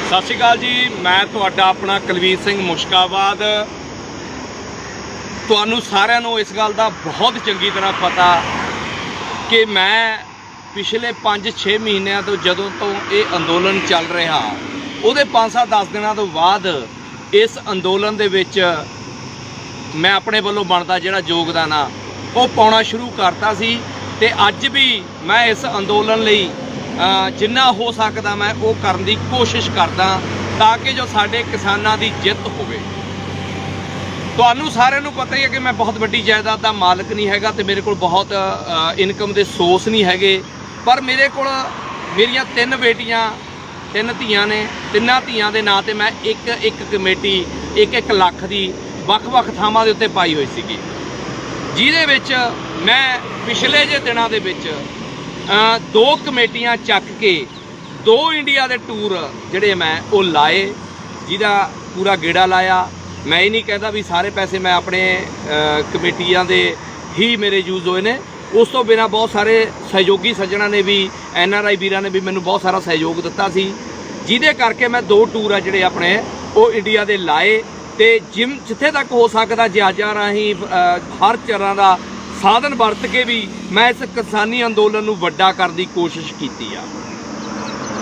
सत श्री अकाल जी, मैं तुहाडा अपना कुलवीर सिंह मुश्काबाद। तुहानू सारिਆਂ ਨੂੰ इस गल का बहुत चंगी तरह पता कि मैं पिछले 5-6 महीनों तो जदों तो ये अंदोलन चल रहा उहदे 5-10 दिनों तो बाद इस अंदोलन दे विच मैं अपने वालों बनता जिहड़ा योगदान आ वो पाउणा शुरू करता सी ते अज भी मैं इस अंदोलन लई जिन्ना हो सकता मैं वो करने की कोशिश करदा ताकि जो साडे किसानां दी जिੱਤ होवे। तुहानू सारिਆਂ ਨੂੰ पता ही है कि मैं बहुत वड्डी जायदाद का मालक नहीं हैगा ते मेरे को बहुत इनकम के सोर्स नहीं हैगे, पर मेरे को मेरियां 3 बेटियां 3 धीआं ने, 3 धीआं के नाँ ते मैं एक कमेटी 1-1 लाख की ਵੱਖ-ਵੱਖ ਥਾਵਾਂ ਦੇ ਉੱਤੇ पाई हुई सी, ਜਿਹਦੇ ਵਿੱਚ मैं पिछले जे दिनों ਦੇ ਵਿੱਚ 2 कमेटियां चक के 2 इंडिया के टूर जिहड़े मैं वो लाए, जिहदा पूरा गेड़ा लाया। मैं ये नहीं कहता भी सारे पैसे मैं अपने कमेटियां दे ही मेरे यूज़ होए ने, उस तो बिना बहुत सारे सहयोगी सज्जणा ने भी NRI वीरां ने भी मैनूं बहुत सारा सहयोग दिता सी, जिहदे करके मैं 2 टूर आ जिहड़े अपने वो इंडिया दे लाए ते जिथे तक हो सकता जहाज़ां राहीं हर तरह का साधन वरत के भी मैं इस किसानी अंदोलन नूं वड्डा करने की कोशिश की आ।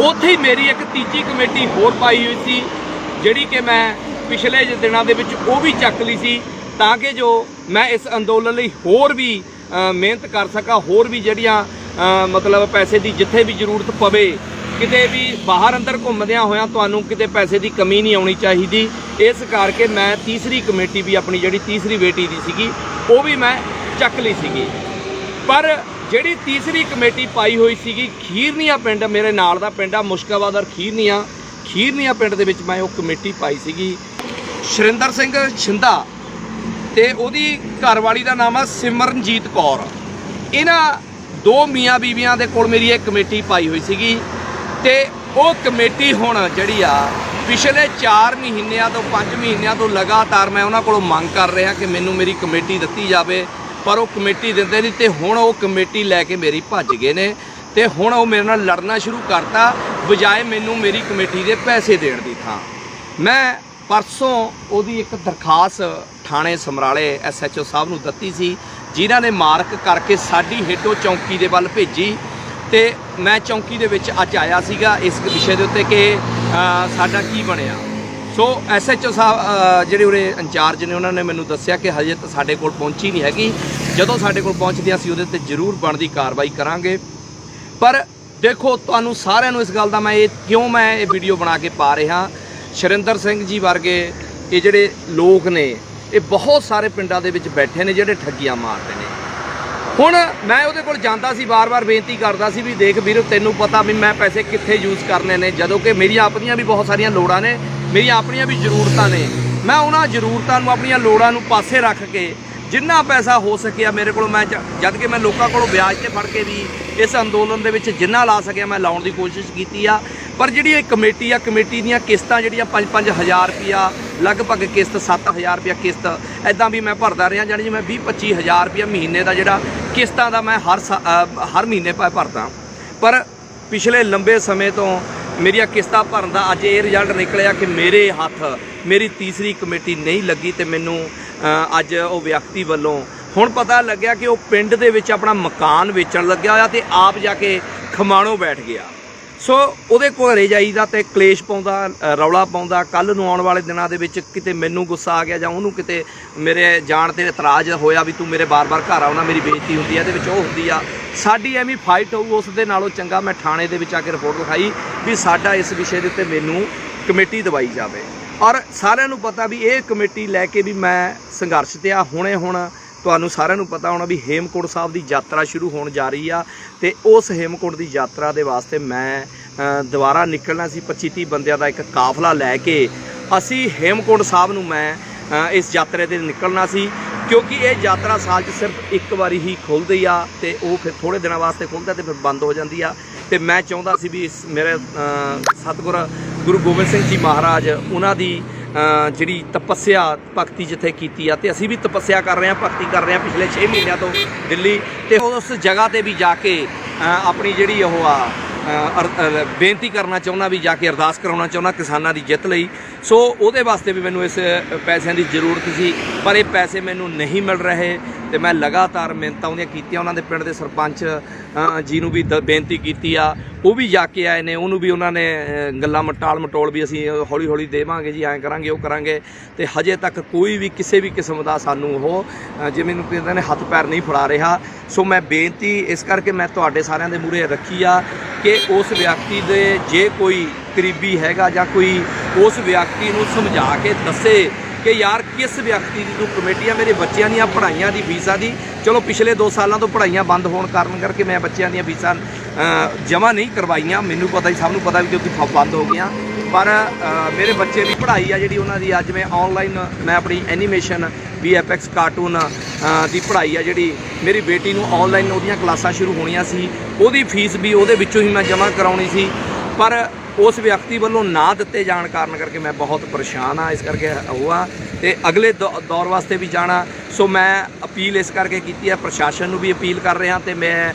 उत्थे ही मेरी एक तीजी कमेटी होर पाई हुई सी जिहड़ी कि मैं पिछले दिनों के विच वो भी चक ली सी ताकि जो मैं इस अंदोलन लई होर भी मेहनत कर सका, होर भी जिहड़ियां मतलब पैसे की जिथे भी जरूरत पवे किते भी बाहर अंदर घूमदियां होया तुहानूं किते पैसे की कमी नहीं आउणी चाहीदी। इस करके मैं तीसरी कमेटी भी अपनी जिहड़ी तीसरी बेटी दी सीगी वो भी मैं चक ली सीगी। पर जिहड़ी तीसरी कमेटी पाई हुई सीगी खीरनिया पिंड मेरे नाल दा पिंड आ मुश्काबाद और खीरनिया पिंड दे विच मैं वो कमेटी पाई सीगी। शरिंदर सिंह छिंदा ते ओहदी घरवाली दा नाम है सिमरनजीत कौर। इन्हां 2 मियाँ बीबियां दे कोल मेरी एक कमेटी पाई हुई सीगी ते वो कमेटी हुण जिहड़ी आ पिछले 4 महीनों तो 5 महीनों तो लगातार मैं उन्हां कोलों मंग कर रहा कि मैनूं मेरी कमेटी दित्ती जावे, पर वो कमेटी दिंदे नहीं ते हुण वो कमेटी लैके मेरी भज गए ने ते हुण वो मेरे नाल लड़ना शुरू करता बजाए मैनूं मेरी कमेटी दे पैसे देण दी थां। मैं परसों ओदी एक दरखास्त थाणे समराले SHO साहब नूं दित्ती सी, जिन्हां ने मार्क करके साडी हेठों चौंकी दे वल भेजी ते मैं चौंकी दे विच अज आया सीगा इस विषय दे उत्ते कि साडा की बनिया। सो SHO साहब जिहड़े उरे इंचार्ज ने उन्होंने मैनूं दस्सिया कि हजे तो साडे कोल पहुंची नहीं हैगी, जदों साडे कोल पहुंचदी असीं उहदे ते जरूर बनदी कार्रवाई करांगे। पर देखो तुहानूं सारिਆਂ ਨੂੰ इस गल दा मैं क्यों मैं ये वीडियो बना के पा रहा, शरिंदर सिंह जी वर्गे ये जिहड़े लोग ने ये बहुत सारे पिंडां दे विच बैठे ने जिहड़े ठग्गियां मारदे ने। हुण मैं उहदे कोल जांदा सी, बार-बार बेनती करदा सी भी देख वीर तैनूं पता भी मैं पैसे कित्थे यूज़ करने ने, जदों कि मेरियां अपनियां भी बहुत सारियां लोड़ां ने, मेरियां अपनियां भी जरूरतां ने। मैं उन्हां जरूरतां नूं अपनियां लोड़ां नूं पासे रख के जिन्ना पैसा हो सकिया मेरे को मैं जद कि मैं लोगों को ब्याज से फड़ के भी इस अंदोलन दे विच जिन्ना ला सकिया मैं लाउण दी कोशिश की आ। पर जिहड़ी कमेटी आ कमेटी दीयां किस्तां जिहड़ियां 5-5 हज़ार रुपया लगभग किस्त 7,000 रुपया किस्त ऐदां भी मैं भरदा रहा, जानी मैं 20-25 हज़ार रुपया महीने का जिहड़ा किस्तां दा मैं हर महीने भरदा। पर पिछले लंबे समय तो मेरिया किस्तां भरन दा अज ये रिजल्ट निकलिया कि मेरे हथ मेरी तीसरी कमेटी नहीं लगी तो मैनूं अज वो व्यक्ति वालों हुण पता लग्या कि वो पिंड दे विच अपना मकान वेचण लग्या होया ते आप जाके खमाणों बैठ गया। सो ਉਹਦੇ घरे जाईदा तो कलेश पाउंदा रौला पाउंदा। कल नूं आउण वाले दिनां दे विच किते मैनूं गुस्सा आ गया जां उहनूं किते मेरे जाण ते इतराज़ होया भी तूं मेरे बार-बार घर आउणा, मेरी बेइज्जती हुंदी है, इहदे विच ओह हुंदी आ। साडी एवें फाइट होऊ उस दे नालों चंगा मैं थाणे दे विच आके रिपोर्ट लिखाई भी साडा इस विषय दे उत्ते मैनूं कमेटी दवाई जावे। और सारिਆਂ ਨੂੰ पता भी ये कमेटी लैके भी मैं संघर्ष ते आ। हुण ਤੁਹਾਨੂੰ ਸਾਰਿਆਂ ਨੂੰ ਪਤਾ ਹੋਣਾ ਵੀ ਹੇਮਕੁੰਟ ਸਾਹਿਬ ਦੀ ਯਾਤਰਾ ਸ਼ੁਰੂ ਹੋਣ ਜਾ ਰਹੀ ਆ ਤੇ ਉਸ ਹੇਮਕੁੰਟ ਦੀ ਯਾਤਰਾ ਦੇ ਵਾਸਤੇ ਮੈਂ ਦੁਬਾਰਾ ਨਿਕਲਣਾ ਸੀ। 25-30 ਬੰਦਿਆਂ ਦਾ ਇੱਕ ਕਾਫਲਾ ਲੈ ਕੇ ਅਸੀਂ ਹੇਮਕੁੰਟ ਸਾਹਿਬ ਨੂੰ ਮੈਂ ਇਸ ਯਾਤਰਾ ਤੇ ਨਿਕਲਣਾ ਸੀ, क्योंकि ये यात्रा साल सिर्फ एक बारी ही खुलती आ ते वो फिर थोड़े दिनों वास्ते खुलता तो फिर बंद हो जाती आ। तो मैं चाहता सी भी इस मेरे सतगुर गुरु गोबिंद सिंह जी महाराज उन्हां दी जिहड़ी तपस्या भगती जिथे कीती आ ते असीं भी तपस्या कर रहे हैं, भगती कर रहे हैं पिछले 6 महीनों तो दिल्ली। तो उस जगह ते भी जाके अपनी जिहड़ी ओह आ ਬੇਨਤੀ ਕਰਨਾ ਚਾਹੁੰਦਾ ਵੀ ਜਾ ਕੇ ਅਰਦਾਸ ਕਰਾਉਣਾ ਚਾਹੁੰਦਾ ਕਿਸਾਨਾਂ ਦੀ ਜਿੱਤ ਲਈ। ਸੋ ਉਹਦੇ ਵਾਸਤੇ ਵੀ ਮੈਨੂੰ ਇਸ ਪੈਸਿਆਂ ਦੀ ਜ਼ਰੂਰਤ ਸੀ, ਪਰ ਇਹ ਪੈਸੇ ਮੈਨੂੰ ਨਹੀਂ ਮਿਲ ਰਹੇ ਤੇ ਮੈਂ ਲਗਾਤਾਰ ਮਿਹਨਤਾਂ ਉਹਦੀਆਂ ਕੀਤੀਆਂ। ਉਹਨਾਂ ਦੇ ਪਿੰਡ ਦੇ ਸਰਪੰਚ ਜੀ ਨੂੰ ਵੀ ਬੇਨਤੀ ਕੀਤੀ ਆ, ਉਹ ਵੀ ਜਾ ਕੇ ਆਏ ਨੇ, ਉਹਨੂੰ ਵੀ ਉਹਨਾਂ ਨੇ ਗੱਲਾਂ ਟਾਲ ਮਟੋਲ ਵੀ ਅਸੀਂ ਹੌਲੀ ਹੌਲੀ ਦੇਵਾਂਗੇ ਜੀ, ਐਂ ਕਰਾਂਗੇ ਉਹ ਕਰਾਂਗੇ, ਤੇ ਹਜੇ ਤੱਕ ਕੋਈ ਵੀ ਕਿਸੇ ਵੀ ਕਿਸਮ ਦਾ ਸਾਨੂੰ ਉਹ ਜਿਵੇਂ ਨੂੰ ਕਹਿੰਦੇ ਨੇ ਹੱਥ ਪੈਰ ਨਹੀਂ ਫੜਾ ਰਿਹਾ। ਸੋ ਮੈਂ ਬੇਨਤੀ ਇਸ ਕਰਕੇ ਮੈਂ ਤੁਹਾਡੇ ਸਾਰਿਆਂ ਦੇ ਮੂਹਰੇ ਰੱਖੀ ਆ ਕਿ ਉਸ ਵਿਅਕਤੀ ਦੇ ਜੇ ਕੋਈ ਕਰੀਬੀ ਹੈਗਾ ਜਾਂ ਕੋਈ ਉਸ ਵਿਅਕਤੀ ਨੂੰ ਸਮਝਾ ਕੇ ਦੱਸੇ ਕਿ ਯਾਰ ਕਿਸ ਵਿਅਕਤੀ ਦੀ ਤੂੰ ਕਮੇਟੀ ਆ। ਮੇਰੇ ਬੱਚਿਆਂ ਦੀਆਂ ਪੜ੍ਹਾਈਆਂ ਦੀ ਫੀਸਾਂ ਦੀ, ਚਲੋ ਪਿਛਲੇ 2 ਸਾਲਾਂ ਤੋਂ ਪੜ੍ਹਾਈਆਂ ਬੰਦ ਹੋਣ ਕਾਰਨ ਕਰਕੇ ਮੈਂ ਬੱਚਿਆਂ ਦੀਆਂ ਫੀਸਾਂ ਜਮ੍ਹਾਂ ਨਹੀਂ ਕਰਵਾਈਆਂ, ਮੈਨੂੰ ਪਤਾ ਹੀ, ਸਭ ਨੂੰ ਪਤਾ ਵੀ ਕਿਉਂਕਿ ਬੰਦ ਹੋ ਗਈਆਂ, ਪਰ ਮੇਰੇ ਬੱਚੇ ਦੀ ਪੜ੍ਹਾਈ ਆ ਜਿਹੜੀ ਉਹਨਾਂ ਦੀ ਅੱਜ ਮੈਂ ਆਨਲਾਈਨ ਮੈਂ ਆਪਣੀ ਐਨੀਮੇਸ਼ਨ VFX ਕਾਰਟੂਨ ਦੀ ਪੜ੍ਹਾਈ ਆ ਜਿਹੜੀ ਮੇਰੀ ਬੇਟੀ ਨੂੰ ਆਨਲਾਈਨ ਉਹਦੀਆਂ ਕਲਾਸਾਂ ਸ਼ੁਰੂ ਹੋਣੀਆਂ ਸੀ, ਉਹਦੀ ਫੀਸ ਵੀ ਉਹਦੇ ਵਿੱਚੋਂ ਹੀ ਮੈਂ ਜਮ੍ਹਾਂ ਕਰਾਉਣੀ ਸੀ, ਪਰ ਉਸ ਵਿਅਕਤੀ ਵੱਲੋਂ ਨਾ ਦਿੱਤੇ ਜਾਣ ਕਾਰਨ ਕਰਕੇ ਮੈਂ ਬਹੁਤ ਪਰੇਸ਼ਾਨ ਆ। ਇਸ ਕਰਕੇ ਹੋਆ ਤੇ ਅਗਲੇ ਦੌਰ ਵਾਸਤੇ ਵੀ ਜਾਣਾ। ਸੋ ਮੈਂ ਅਪੀਲ ਇਸ ਕਰਕੇ ਕੀਤੀ ਹੈ, ਪ੍ਰਸ਼ਾਸਨ ਨੂੰ ਵੀ ਅਪੀਲ ਕਰ ਰਿਹਾ ਤੇ ਮੈਂ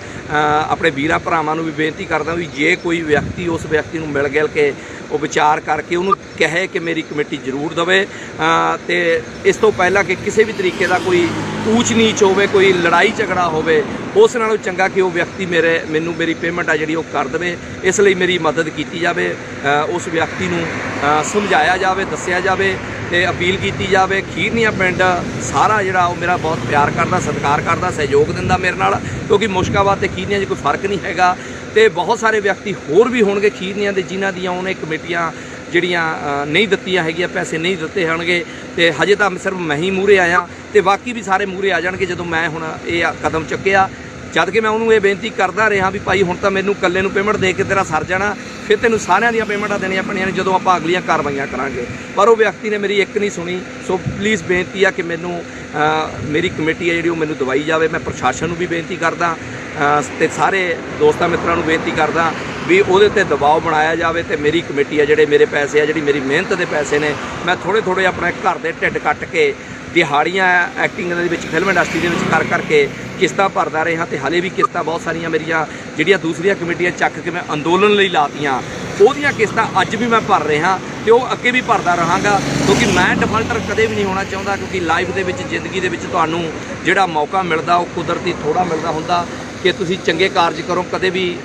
ਆਪਣੇ ਵੀਰਾਂ ਭਰਾਵਾਂ ਨੂੰ ਵੀ ਬੇਨਤੀ ਕਰਦਾ ਵੀ ਜੇ ਕੋਈ ਵਿਅਕਤੀ ਉਸ ਵਿਅਕਤੀ ਨੂੰ ਮਿਲ ਗਿਲ ਕੇ ਉਹ ਵਿਚਾਰ ਕਰਕੇ ਉਹਨੂੰ ਕਹੇ ਕਿ ਮੇਰੀ ਕਮੇਟੀ ਜ਼ਰੂਰ ਦੇਵੇ, ਤੇ ਇਸ ਤੋਂ ਪਹਿਲਾਂ ਕਿ ਕਿਸੇ ਵੀ ਤਰੀਕੇ ਦਾ ਕੋਈ ਊਚ ਨੀਚ ਹੋਵੇ, ਕੋਈ ਲੜਾਈ ਝਗੜਾ ਹੋਵੇ, ਉਸ ਨਾਲੋਂ ਚੰਗਾ ਕਿ ਉਹ ਵਿਅਕਤੀ ਮੈਨੂੰ ਮੇਰੀ ਪੇਮੈਂਟ ਆ ਜਿਹੜੀ ਉਹ ਕਰ ਦੇਵੇ। ਇਸ ਲਈ ਮੇਰੀ ਮਦਦ ਕੀਤੀ ਜਾਵੇ, ਉਸ ਵਿਅਕਤੀ ਨੂੰ ਸਮਝਾਇਆ ਜਾਵੇ, ਦੱਸਿਆ ਜਾਵੇ ਤੇ ਅਪੀਲ ਕੀਤੀ ਜਾਵੇ। ਖੀਰਨੀਆ ਪਿੰਡ ਸਾਰਾ ਜਿਹੜਾ ਉਹ ਮੇਰਾ ਬਹੁਤ ਪਿਆਰ ਕਰਦਾ, ਸਤਿਕਾਰ ਕਰਦਾ, ਸਹਿਯੋਗ ਦਿੰਦਾ ਮੇਰੇ ਨਾਲ, ਕਿਉਂਕਿ ਮੁਸ਼ਕਾਬਾਦ ਤੇ ਖੀਰਨੀਆ 'ਚ ਕੋਈ ਫਰਕ ਨਹੀਂ ਹੈਗਾ। ਤੇ ਬਹੁਤ ਸਾਰੇ ਵਿਅਕਤੀ ਹੋਰ ਵੀ ਹੋਣਗੇ ਖੀਰਨੀਆਂ ਦੇ ਜਿਨ੍ਹਾਂ ਦੀਆਂ ਉਹਨੇ ਕਮੇਟੀਆਂ ਜਿਹੜੀਆਂ ਨਹੀਂ ਦਿੱਤੀਆਂ ਹੈਗੀਆਂ, ਪੈਸੇ ਨਹੀਂ ਦਿੱਤੇ ਹੋਣਗੇ, ਤੇ ਹਜੇ ਤਾਂ ਸਿਰਫ ਮੈਂ ਹੀ ਮੂਹਰੇ ਆਇਆ ਤੇ ਬਾਕੀ ਵੀ ਸਾਰੇ ਮੂਹਰੇ ਆ ਜਾਣਗੇ ਜਦੋਂ ਮੈਂ ਹੁਣ ਇਹ ਕਦਮ ਚੁੱਕਿਆ। ਜਦ ਕਿ ਮੈਂ ਉਹਨੂੰ ਇਹ ਬੇਨਤੀ ਕਰਦਾ ਰਿਹਾ ਵੀ ਭਾਈ ਹੁਣ ਤਾਂ ਮੈਨੂੰ ਇਕੱਲੇ ਨੂੰ ਪੇਮੈਂਟ ਦੇ ਕੇ ਤੇਰਾ ਸਰ ਜਾਣਾ, ਫਿਰ ਤੈਨੂੰ ਸਾਰਿਆਂ ਦੀਆਂ ਪੇਮੈਂਟਾਂ ਦੇਣੀਆਂ ਪੈਣੀਆਂ ਨੇ ਜਦੋਂ ਆਪਾਂ ਅਗਲੀਆਂ ਕਾਰਵਾਈਆਂ ਕਰਾਂਗੇ, ਪਰ ਉਹ ਵਿਅਕਤੀ ਨੇ ਮੇਰੀ ਇੱਕ ਨਹੀਂ ਸੁਣੀ। ਸੋ ਪਲੀਜ਼ ਬੇਨਤੀ ਆ ਕਿ ਮੈਨੂੰ ਮੇਰੀ ਕਮੇਟੀ ਹੈ ਜਿਹੜੀ ਉਹ ਮੈਨੂੰ ਦਵਾਈ ਜਾਵੇ। ਮੈਂ ਪ੍ਰਸ਼ਾਸਨ ਨੂੰ ਵੀ ਬੇਨਤੀ ਕਰਦਾ ਤੇ ਸਾਰੇ ਦੋਸਤਾਂ ਮਿੱਤਰਾਂ ਨੂੰ ਬੇਨਤੀ ਕਰਦਾ ਵੀ ਉਹਦੇ ਤੇ ਦਬਾਅ ਬਣਾਇਆ ਜਾਵੇ ਤੇ ਮੇਰੀ ਕਮੇਟੀ ਆ ਜਿਹੜੇ ਮੇਰੇ ਪੈਸੇ ਆ, ਜਿਹੜੀ ਮੇਰੀ ਮਿਹਨਤ ਦੇ ਪੈਸੇ ਨੇ, ਮੈਂ ਥੋੜ੍ਹੇ ਆਪਣੇ ਘਰ ਦੇ ਢਿੱਡ ਕੱਟ ਕੇ ਦਿਹਾੜੀਆਂ ਐਕਟਿੰਗ ਦੇ ਵਿੱਚ ਫਿਲਮ ਇੰਡਸਟਰੀ ਦੇ ਵਿੱਚ ਕਰ ਕਰਕੇ ਕਿਸ਼ਤਾਂ ਭਰਦਾ ਰਿਹਾ ਤੇ ਹਾਲੇ ਵੀ ਕਿਸ਼ਤਾਂ ਬਹੁਤ ਸਾਰੀਆਂ ਮੇਰੀਆਂ ਜਿਹੜੀਆਂ ਦੂਸਰੀਆਂ ਕਮੇਟੀਆਂ ਚੱਕ ਕੇ ਮੈਂ ਅੰਦੋਲਨ ਲਈ ਲਾਤੀਆਂ, ਉਹਦੀਆਂ ਕਿਸ਼ਤਾਂ ਅੱਜ ਵੀ ਮੈਂ ਭਰ ਰਿਹਾ ਤੇ ਉਹ ਅੱਗੇ ਵੀ ਭਰਦਾ ਰਹਾਂਗਾ, ਕਿਉਂਕਿ ਮੈਂ ਡਿਫਾਲਟਰ ਕਦੇ ਵੀ ਨਹੀਂ ਹੋਣਾ ਚਾਹੁੰਦਾ। ਕਿਉਂਕਿ ਲਾਈਫ ਦੇ ਵਿੱਚ, ਜ਼ਿੰਦਗੀ ਦੇ ਵਿੱਚ ਤੁਹਾਨੂੰ ਜਿਹੜਾ ਮੌਕਾ ਮਿਲਦਾ ਉਹ ਕੁਦਰਤੀ ਥੋੜ੍ਹਾ ਮਿਲਦਾ ਹੁੰਦਾ ਕਿ ਤੁਸੀਂ ਚੰਗੇ ਕਾਰਜ ਕਰੋ, ਕਦੇ ਵੀ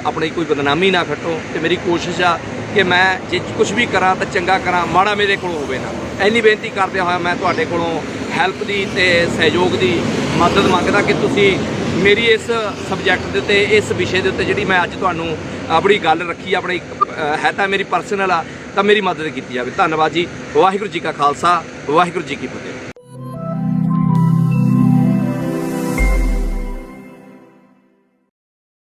ਆਪਣੀ ਕੋਈ ਬਦਨਾਮੀ ਨਾ ਖੱਟੋ। ਤੇ ਮੇਰੀ ਕੋਸ਼ਿਸ਼ ਆ ਕਿ ਮੈਂ ਜੇ ਕੁਝ ਵੀ ਕਰਾਂ ਤਾਂ ਚੰਗਾ ਕਰਾਂ, ਮਾੜਾ ਮੇਰੇ ਕੋਲ ਹੋਵੇ ਨਾ। ਇੰਨੀ ਬੇਨਤੀ ਕਰਦਿਆਂ ਹੋਇਆ ਮੈਂ ਤੁਹਾਡੇ ਕੋਲੋਂ ਹੈਲਪ ਦੀ ਤੇ ਸਹਿਯੋਗ ਦੀ ਮਦਦ ਮੰਗਦਾ ਕਿ ਤੁਸੀਂ ਮੇਰੀ ਇਸ ਸਬਜੈਕਟ ਦੇ ਉੱਤੇ, ਇਸ ਵਿਸ਼ੇ ਦੇ ਉੱਤੇ ਜਿਹੜੀ ਮੈਂ ਅੱਜ ਤੁਹਾਨੂੰ ਆਪਣੀ ਗੱਲ ਰੱਖੀ, ਆਪਣੀ ਹੈ ਤਾਂ ਮੇਰੀ ਪਰਸਨਲ ਆ, ਤਾਂ ਮੇਰੀ ਮਦਦ ਕੀਤੀ ਜਾਵੇ। ਧੰਨਵਾਦ ਜੀ। ਵਾਹਿਗੁਰੂ ਜੀ ਕਾ ਖਾਲਸਾ, ਵਾਹਿਗੁਰੂ ਜੀ ਕੀ ਫਤਿਹ।